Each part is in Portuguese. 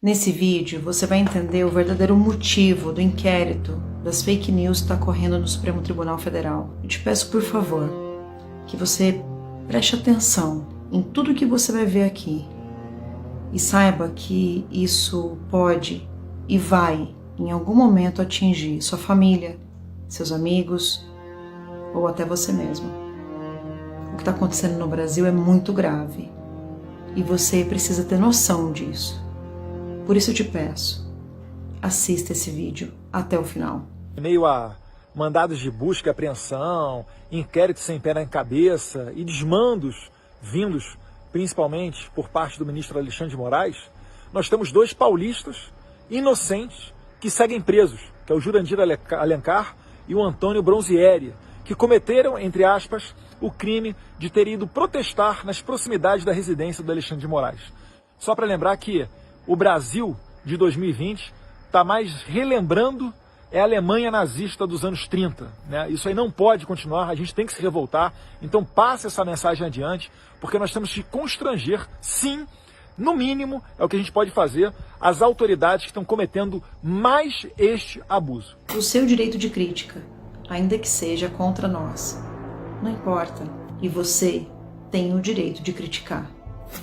Nesse vídeo, você vai entender o verdadeiro motivo do inquérito das fake news que está correndo no Supremo Tribunal Federal. Eu te peço, por favor, que você preste atenção em tudo que você vai ver aqui e saiba que isso pode e vai, em algum momento, atingir sua família, seus amigos ou até você mesmo. O que está acontecendo no Brasil é muito grave e você precisa ter noção disso. Por isso eu te peço, assista esse vídeo até o final. Em meio a mandados de busca e apreensão, inquéritos sem pé na cabeça e desmandos vindos principalmente por parte do ministro Alexandre de Moraes, nós temos dois paulistas inocentes que seguem presos, que é o Jurandir Alencar e o Antônio Bronzieri, que cometeram, entre aspas, o crime de ter ido protestar nas proximidades da residência do Alexandre de Moraes. Só para lembrar que o Brasil de 2020 está mais relembrando a Alemanha nazista dos anos 30. Né? Isso aí não pode continuar, a gente tem que se revoltar. Então passe essa mensagem adiante, porque nós temos que constranger, sim, no mínimo, é o que a gente pode fazer, as autoridades que estão cometendo mais este abuso. O seu direito de crítica, ainda que seja contra nós, não importa. E você tem o direito de criticar.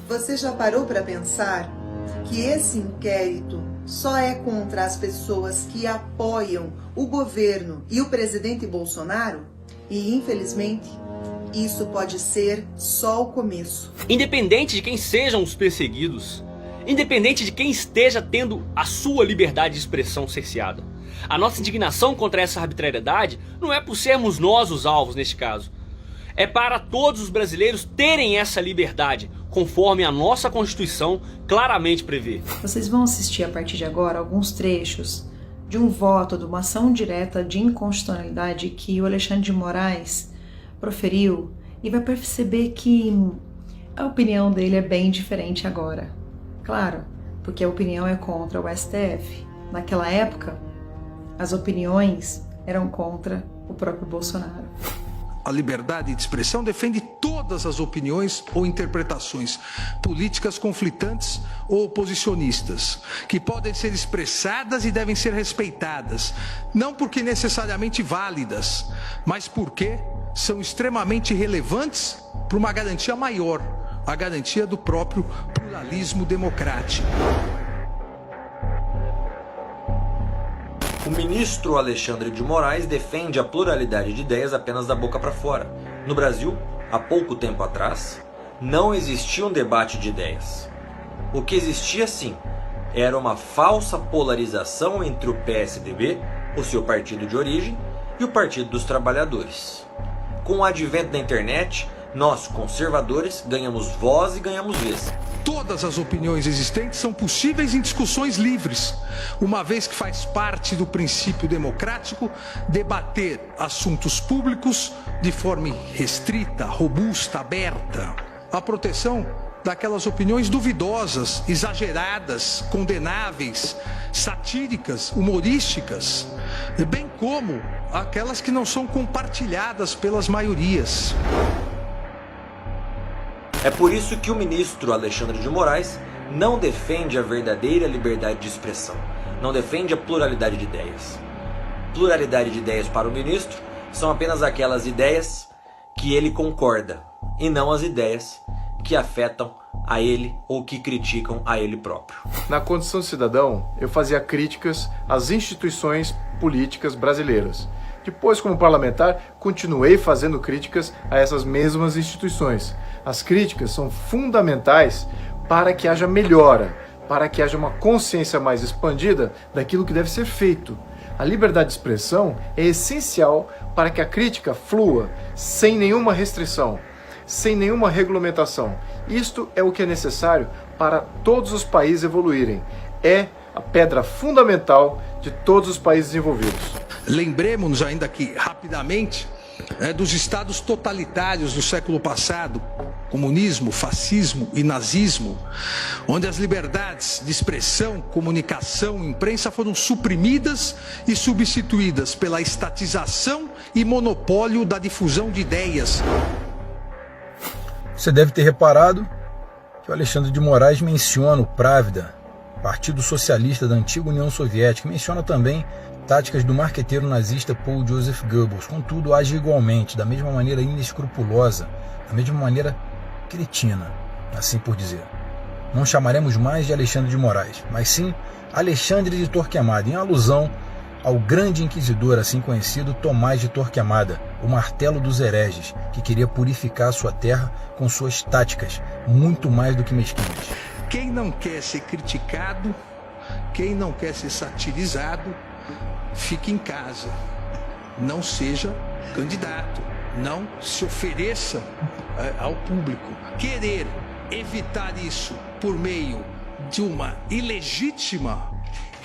Você já parou para pensar que esse inquérito só é contra as pessoas que apoiam o governo e o presidente Bolsonaro? E, infelizmente, isso pode ser só o começo. Independente de quem sejam os perseguidos, independente de quem esteja tendo a sua liberdade de expressão cerceada, a nossa indignação contra essa arbitrariedade não é por sermos nós os alvos neste caso. É para todos os brasileiros terem essa liberdade, conforme a nossa Constituição claramente prevê. Vocês vão assistir a partir de agora alguns trechos de um voto de uma ação direta de inconstitucionalidade que o Alexandre de Moraes proferiu e vai perceber que a opinião dele é bem diferente agora. Claro, porque a opinião é contra o STF. Naquela época, as opiniões eram contra o próprio Bolsonaro. A liberdade de expressão defende todas as opiniões ou interpretações políticas conflitantes ou oposicionistas, que podem ser expressadas e devem ser respeitadas, não porque necessariamente válidas, mas porque são extremamente relevantes para uma garantia maior, a garantia do próprio pluralismo democrático. O ministro Alexandre de Moraes defende a pluralidade de ideias apenas da boca para fora. No Brasil, há pouco tempo atrás, não existia um debate de ideias. O que existia sim, era uma falsa polarização entre o PSDB, o seu partido de origem, e o Partido dos Trabalhadores. Com o advento da internet, nós, conservadores, ganhamos voz e ganhamos vez. Todas as opiniões existentes são possíveis em discussões livres, uma vez que faz parte do princípio democrático debater assuntos públicos de forma restrita, robusta, aberta. A proteção daquelas opiniões duvidosas, exageradas, condenáveis, satíricas, humorísticas, bem como aquelas que não são compartilhadas pelas maiorias. É por isso que o ministro Alexandre de Moraes não defende a verdadeira liberdade de expressão, não defende a pluralidade de ideias. Pluralidade de ideias para o ministro são apenas aquelas ideias que ele concorda, e não as ideias que afetam a ele ou que criticam a ele próprio. Na condição de cidadão, eu fazia críticas às instituições políticas brasileiras. Depois, como parlamentar, continuei fazendo críticas a essas mesmas instituições. As críticas são fundamentais para que haja melhora, para que haja uma consciência mais expandida daquilo que deve ser feito. A liberdade de expressão é essencial para que a crítica flua sem nenhuma restrição, sem nenhuma regulamentação. Isto é o que é necessário para todos os países evoluírem. É a pedra fundamental de todos os países desenvolvidos. Lembremos-nos ainda aqui, rapidamente, dos estados totalitários do século passado, comunismo, fascismo e nazismo, onde as liberdades de expressão, comunicação, imprensa foram suprimidas e substituídas pela estatização e monopólio da difusão de ideias. Você deve ter reparado que o Alexandre de Moraes menciona o Právida Partido Socialista da antiga União Soviética, menciona também táticas do marqueteiro nazista Paul Joseph Goebbels, contudo age igualmente, da mesma maneira inescrupulosa, da mesma maneira cretina, assim por dizer. Não chamaremos mais de Alexandre de Moraes, mas sim Alexandre de Torquemada, em alusão ao grande inquisidor, assim conhecido, Tomás de Torquemada, o martelo dos hereges, que queria purificar sua terra com suas táticas, muito mais do que mesquinhas. Quem não quer ser criticado, quem não quer ser satirizado, fique em casa. Não seja candidato, não se ofereça ao público. Querer evitar isso por meio de uma ilegítima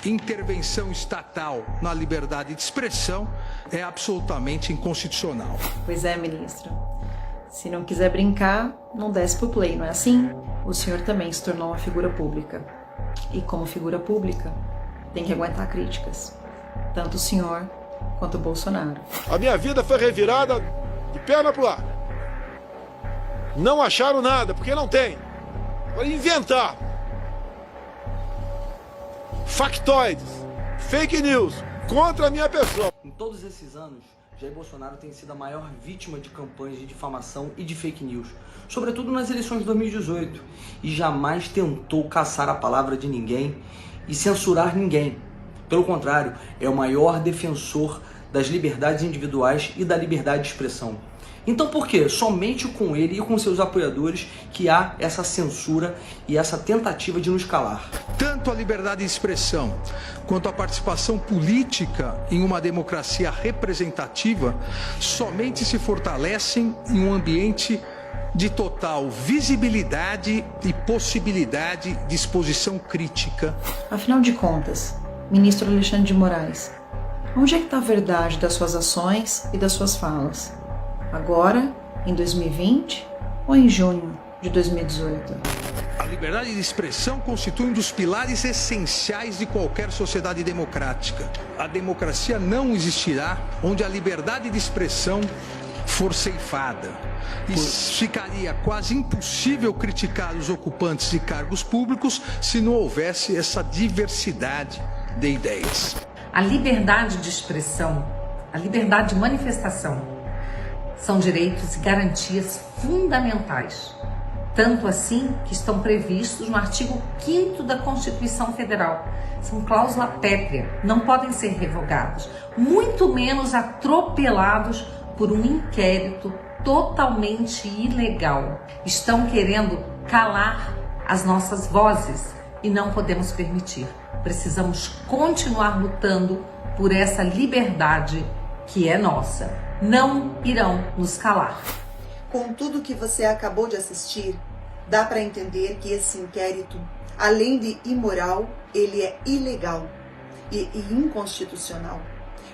intervenção estatal na liberdade de expressão é absolutamente inconstitucional. Pois é, ministro. Se não quiser brincar, não desce pro play, não é assim? O senhor também se tornou uma figura pública. E como figura pública, tem que aguentar críticas. Tanto o senhor quanto o Bolsonaro. A minha vida foi revirada de perna pro ar. Não acharam nada, porque não tem. Para inventar factoides, fake news contra a minha pessoa. Em todos esses anos, Jair Bolsonaro tem sido a maior vítima de campanhas de difamação e de fake news, sobretudo nas eleições de 2018, e jamais tentou caçar a palavra de ninguém e censurar ninguém. Pelo contrário, é o maior defensor das liberdades individuais e da liberdade de expressão. Então por que somente com ele e com seus apoiadores que há essa censura e essa tentativa de nos calar? Tanto a liberdade de expressão quanto a participação política em uma democracia representativa somente se fortalecem em um ambiente de total visibilidade e possibilidade de exposição crítica. Afinal de contas, ministro Alexandre de Moraes, onde é que está a verdade das suas ações e das suas falas? Agora, em 2020 ou em junho de 2018? A liberdade de expressão constitui um dos pilares essenciais de qualquer sociedade democrática. A democracia não existirá onde a liberdade de expressão for ceifada. E ficaria quase impossível criticar os ocupantes de cargos públicos se não houvesse essa diversidade de ideias. A liberdade de expressão, a liberdade de manifestação são direitos e garantias fundamentais, tanto assim que estão previstos no artigo 5º da Constituição Federal. São cláusula pétrea, não podem ser revogados, muito menos atropelados por um inquérito totalmente ilegal. Estão querendo calar as nossas vozes e não podemos permitir. Precisamos continuar lutando por essa liberdade que é nossa. Não irão nos calar. Com tudo que você acabou de assistir, dá para entender que esse inquérito, além de imoral, ele é ilegal e inconstitucional,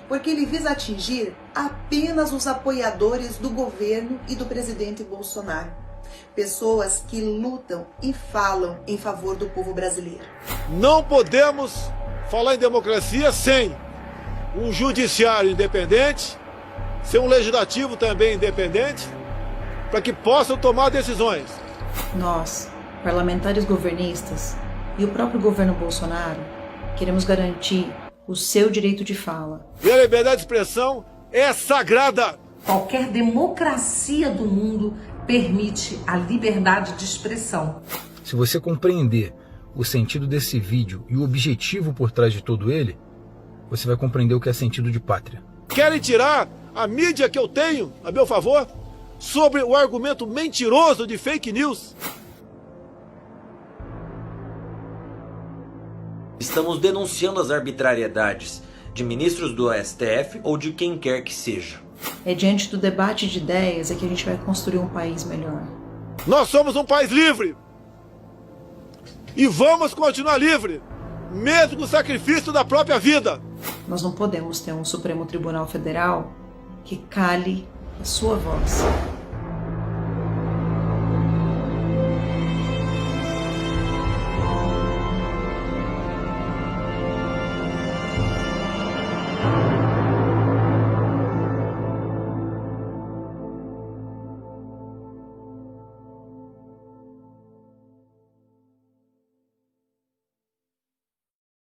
porque ele visa atingir apenas os apoiadores do governo e do presidente Bolsonaro, pessoas que lutam e falam em favor do povo brasileiro. Não podemos falar em democracia sem um judiciário independente, ser um legislativo também independente, para que possam tomar decisões. Nós, parlamentares governistas e o próprio governo Bolsonaro, queremos garantir o seu direito de fala. E a liberdade de expressão é sagrada. Qualquer democracia do mundo permite a liberdade de expressão. Se você compreender o sentido desse vídeo e o objetivo por trás de todo ele, você vai compreender o que é sentido de pátria. Querem tirar a mídia que eu tenho a meu favor sobre o argumento mentiroso de fake news. Estamos denunciando as arbitrariedades de ministros do STF ou de quem quer que seja. É diante do debate de ideias que a gente vai construir um país melhor. Nós somos um país livre. E vamos continuar livre, mesmo com o sacrifício da própria vida. Nós não podemos ter um Supremo Tribunal Federal que cale a sua voz.